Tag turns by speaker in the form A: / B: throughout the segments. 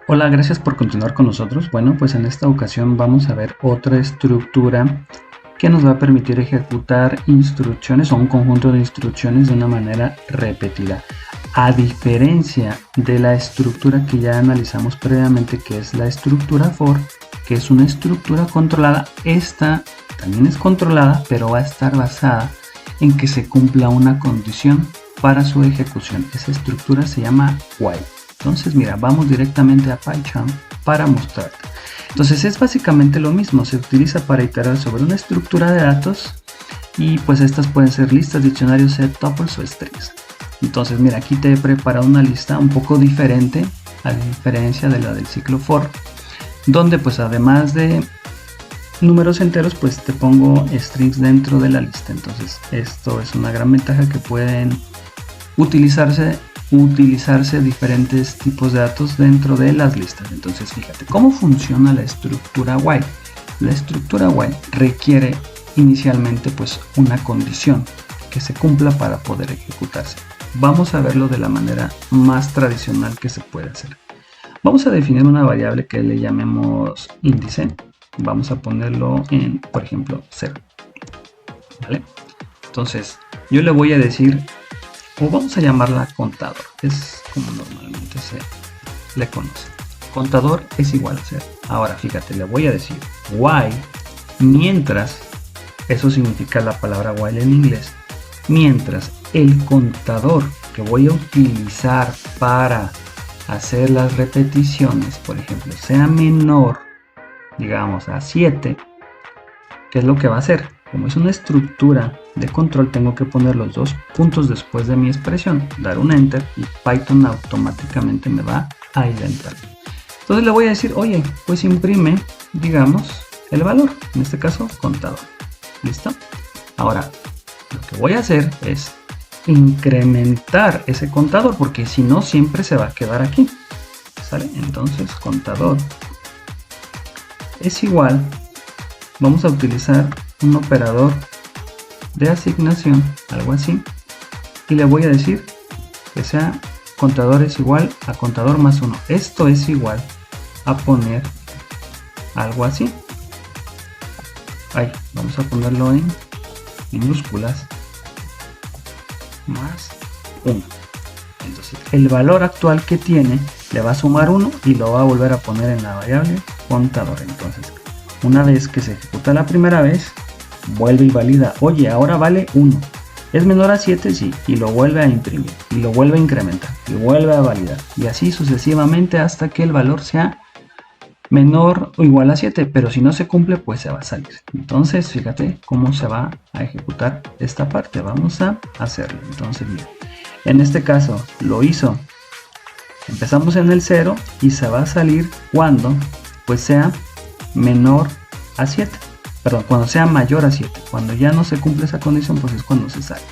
A: Hola, gracias por continuar con nosotros. Bueno, pues en esta ocasión vamos a ver otra estructura que nos va a permitir ejecutar instrucciones o un conjunto de instrucciones de una manera repetida. A diferencia de la estructura que ya analizamos previamente, que es la estructura for, que es una estructura controlada, esta también es controlada, pero va a estar basada en que se cumpla una condición para su ejecución. Esa estructura se llama while. Entonces mira, vamos directamente a Python para mostrarte. Entonces es básicamente lo mismo, se utiliza para iterar sobre una estructura de datos y pues estas pueden ser listas, diccionarios, set, tuples o strings. Entonces mira, aquí te he preparado una lista un poco diferente a diferencia de la del ciclo for, donde pues además de números enteros pues te pongo strings dentro de la lista. Entonces esto es una gran ventaja, que pueden utilizarse diferentes tipos de datos dentro de las listas. Entonces fíjate cómo funciona la estructura while. La estructura while requiere inicialmente pues una condición que se cumpla para poder ejecutarse. Vamos a verlo de la manera más tradicional que se puede hacer. Vamos a definir una variable que le llamemos índice. Vamos a ponerlo en, por ejemplo, 0. ¿Vale? Entonces yo le voy a decir, o vamos a llamarla contador, es como normalmente se le conoce. Contador es igual a 0. Ahora fíjate, le voy a decir while, mientras, eso significa la palabra while en inglés, mientras el contador que voy a utilizar para hacer las repeticiones, por ejemplo, sea menor, digamos a 7, ¿qué es lo que va a hacer? Como es una estructura de control, tengo que poner los dos puntos después de mi expresión, dar un enter y Python automáticamente me va a indentar. Entonces le voy a decir, oye, pues imprime, digamos, el valor, en este caso contador. ¿Listo? Ahora, lo que voy a hacer es incrementar ese contador, porque si no siempre se va a quedar aquí. ¿Sale? Entonces contador es igual, vamos a utilizar un operador de asignación, algo así, y le voy a decir que sea contador es igual a contador más 1. Esto es igual a poner algo así. Ahí, vamos a ponerlo en minúsculas, más 1. Entonces el valor actual que tiene le va a sumar 1 y lo va a volver a poner en la variable contador. Entonces una vez que se ejecuta la primera vez, vuelve y valida, oye, ahora vale 1, es menor a 7, sí, y lo vuelve a imprimir, y lo vuelve a incrementar, y vuelve a validar, y así sucesivamente hasta que el valor sea menor o igual a 7, pero si no se cumple, pues se va a salir. Entonces, fíjate cómo se va a ejecutar esta parte, vamos a hacerlo. Entonces, mira, en este caso lo hizo, empezamos en el 0 y se va a salir cuando pues sea menor a 7. Perdón, cuando sea mayor a 7, cuando ya no se cumple esa condición, pues es cuando se sale.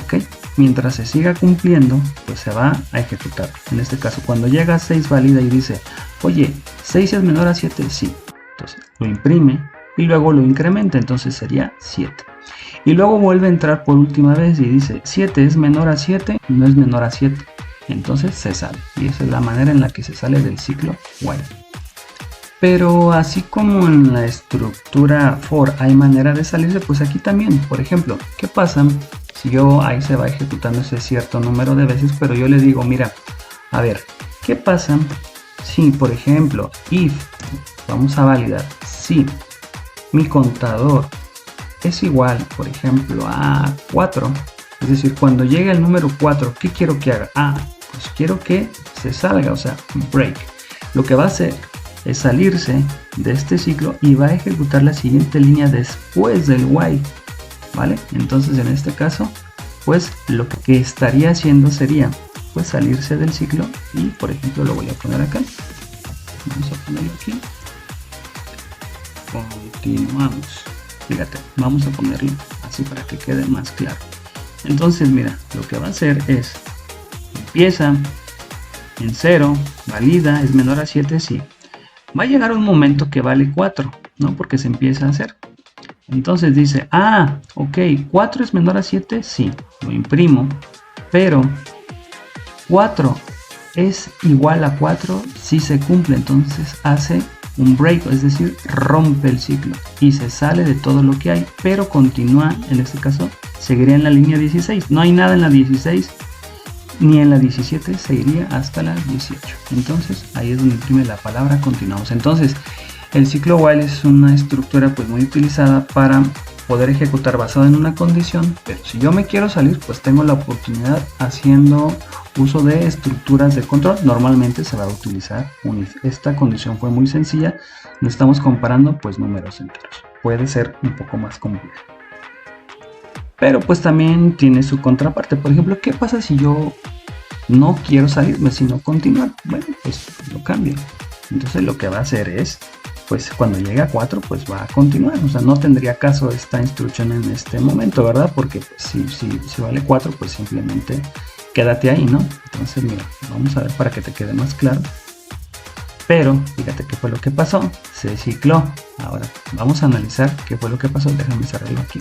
A: ¿Ok? Mientras se siga cumpliendo, pues se va a ejecutar. En este caso, cuando llega a 6, valida y dice, oye, 6 es menor a 7, sí. Entonces lo imprime y luego lo incrementa, entonces sería 7. Y luego vuelve a entrar por última vez y dice, 7 es menor a 7, no es menor a 7. Entonces se sale. Y esa es la manera en la que se sale del ciclo while. Pero así como en la estructura for hay manera de salirse, pues aquí también. Por ejemplo, ¿qué pasa si yo ahí se va ejecutando ese cierto número de veces, pero yo le digo, mira, a ver, ¿qué pasa si, por ejemplo, if, vamos a validar, si mi contador es igual, por ejemplo, a 4, es decir, cuando llegue el número 4, ¿qué quiero que haga? Pues quiero que se salga, o sea, break. Lo que va a hacer es salirse de este ciclo y va a ejecutar la siguiente línea después del while, ¿vale? Entonces en este caso, pues lo que estaría haciendo sería pues salirse del ciclo y, por ejemplo, lo voy a poner acá. Vamos a ponerlo aquí. Continuamos. Fíjate, vamos a ponerlo así para que quede más claro. Entonces, mira, lo que va a hacer es empieza en 0, valida, es menor a 7, sí. Va a llegar un momento que vale 4, ¿no? Porque se empieza a hacer. Entonces dice, ok, 4 es menor a 7, sí, lo imprimo, pero 4 es igual a 4 si se cumple, entonces hace un break, es decir, rompe el ciclo y se sale de todo lo que hay, pero continúa, en este caso seguiría en la línea 16, no hay nada en la 16 ni en la 17, seguiría hasta la 18, entonces ahí es donde imprime la palabra continuamos. Entonces el ciclo while es una estructura pues muy utilizada para poder ejecutar basado en una condición, pero si yo me quiero salir pues tengo la oportunidad haciendo uso de estructuras de control. Normalmente se va a utilizar un if. Esta condición fue muy sencilla, no estamos comparando pues números enteros, puede ser un poco más complejo, pero pues también tiene su contraparte. Por ejemplo, ¿qué pasa si yo no quiero salirme sino continuar? Bueno, pues lo cambio, entonces lo que va a hacer es pues cuando llegue a 4 pues va a continuar, o sea, no tendría caso esta instrucción en este momento, ¿verdad? Porque pues, si vale 4 pues simplemente quédate ahí, ¿no? Entonces mira, vamos a ver para que te quede más claro. Pero fíjate qué fue lo que pasó, se cicló. Ahora vamos a analizar qué fue lo que pasó, déjame cerrarlo aquí.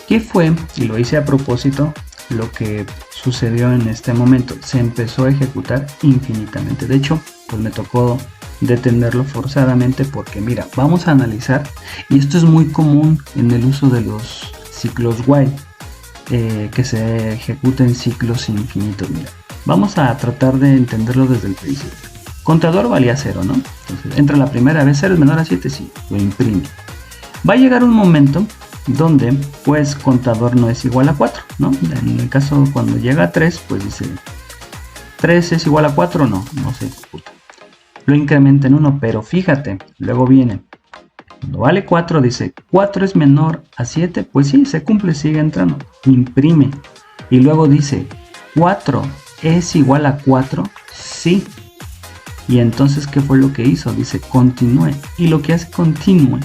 A: ¿Qué fue? Y lo hice a propósito, lo que sucedió en este momento. Se empezó a ejecutar infinitamente. De hecho, pues me tocó detenerlo forzadamente porque mira, vamos a analizar, y esto es muy común en el uso de los ciclos while, que se ejecuten ciclos infinitos. Mira, vamos a tratar de entenderlo desde el principio. Contador valía 0, ¿no? Entonces entra la primera vez, 0 es menor a 7, sí, lo imprime. Va a llegar un momento donde pues contador no es igual a 4, ¿no? En el caso cuando llega a 3, pues dice 3 es igual a 4, no se ejecuta. Lo incrementa en 1, pero fíjate, luego viene, cuando vale 4 dice 4 es menor a 7, pues sí, se cumple, sigue entrando, imprime. Y luego dice 4 es igual a 4, sí. Y entonces, ¿qué fue lo que hizo? Dice continúe. Y lo que hace continúe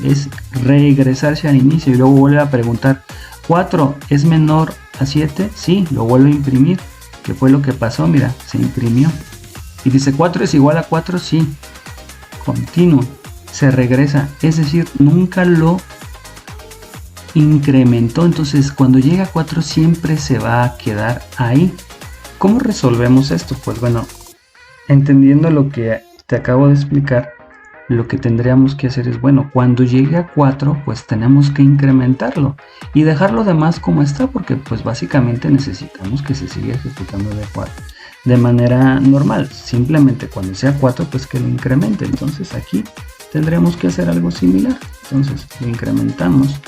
A: es regresarse al inicio y luego vuelve a preguntar, ¿4 es menor a 7? Sí, lo vuelve a imprimir. ¿Qué fue lo que pasó? Mira, se imprimió. Y dice 4 es igual a 4, sí. Continuo. Se regresa. Es decir, nunca lo incrementó. Entonces, cuando llega a 4 siempre se va a quedar ahí. ¿Cómo resolvemos esto? Pues bueno, entendiendo lo que te acabo de explicar, lo que tendríamos que hacer es, bueno, cuando llegue a 4, pues tenemos que incrementarlo y dejarlo demás como está, porque pues básicamente necesitamos que se siga ejecutando de manera normal. Simplemente cuando sea 4, pues que lo incremente. Entonces aquí tendremos que hacer algo similar. Entonces lo incrementamos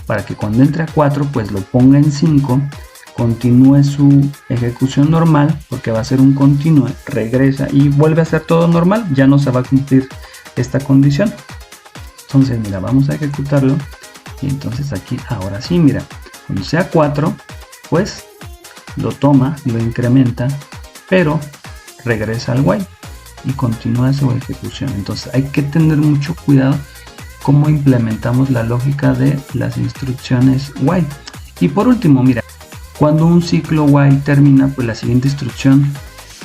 A: para que cuando entre a 4, pues lo ponga en 5, continúe su ejecución normal, porque va a ser un continúe, regresa y vuelve a ser todo normal, ya no se va a cumplir esta condición. Entonces mira, vamos a ejecutarlo y entonces aquí ahora sí, mira, cuando sea 4 pues lo toma, lo incrementa, pero regresa al while y continúa su ejecución. Entonces hay que tener mucho cuidado cómo implementamos la lógica de las instrucciones while. Y por último, mira, cuando un ciclo while termina, pues la siguiente instrucción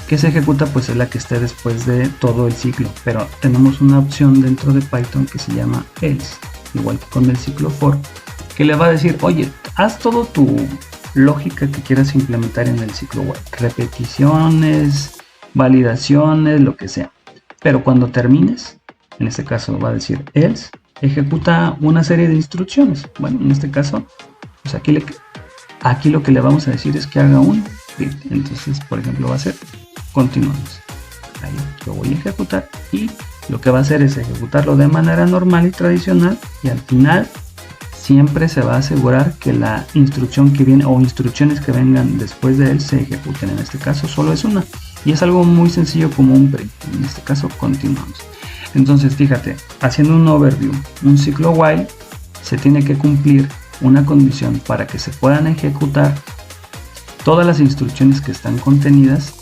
A: que se ejecuta pues es la que esté después de todo el ciclo, pero tenemos una opción dentro de Python que se llama else, igual que con el ciclo for, que le va a decir, oye, haz todo tu lógica que quieras implementar en el ciclo while, repeticiones, validaciones, lo que sea, pero cuando termines, en este caso va a decir else, ejecuta una serie de instrucciones. Bueno, en este caso pues aquí lo que le vamos a decir es que haga un read. Entonces, por ejemplo, va a ser continuamos. Ahí lo voy a ejecutar y lo que va a hacer es ejecutarlo de manera normal y tradicional, y al final siempre se va a asegurar que la instrucción que viene o instrucciones que vengan después de él se ejecuten. En este caso solo es una y es algo muy sencillo como un print. En este caso continuamos. Entonces fíjate, haciendo un overview, un ciclo while se tiene que cumplir una condición para que se puedan ejecutar todas las instrucciones que están contenidas.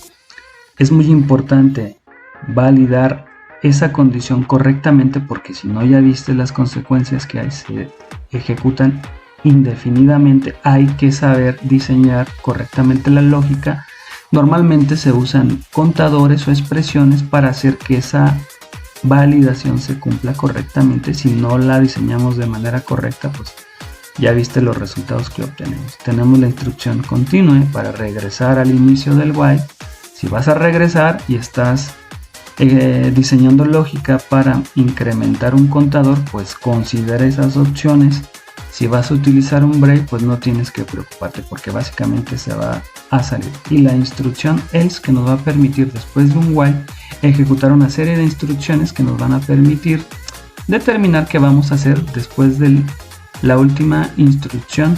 A: Es muy importante validar esa condición correctamente, porque si no, ya viste las consecuencias que hay, se ejecutan indefinidamente. Hay que saber diseñar correctamente la lógica. Normalmente se usan contadores o expresiones para hacer que esa validación se cumpla correctamente. Si no la diseñamos de manera correcta, pues ya viste los resultados que obtenemos. Tenemos la instrucción continue para regresar al inicio del while. Si vas a regresar y estás diseñando lógica para incrementar un contador, pues considera esas opciones. Si vas a utilizar un break, pues no tienes que preocuparte porque básicamente se va a salir. Y la instrucción else, que nos va a permitir después de un while ejecutar una serie de instrucciones que nos van a permitir determinar qué vamos a hacer después de la última instrucción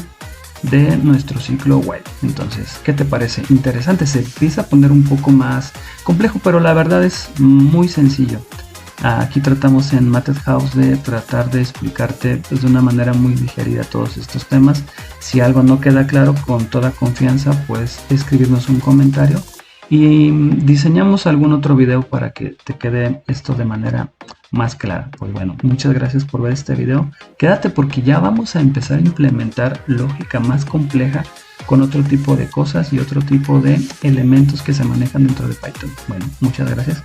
A: de nuestro ciclo while. Entonces, ¿qué te parece? Interesante, se empieza a poner un poco más complejo, pero la verdad es muy sencillo. Aquí tratamos en Math House de tratar de explicarte pues, de una manera muy digerida todos estos temas. Si algo no queda claro, con toda confianza puedes escribirnos un comentario y diseñamos algún otro video para que te quede esto de manera más clara. Pues bueno, muchas gracias por ver este video. Quédate porque ya vamos a empezar a implementar lógica más compleja con otro tipo de cosas y otro tipo de elementos que se manejan dentro de Python. Bueno, muchas gracias.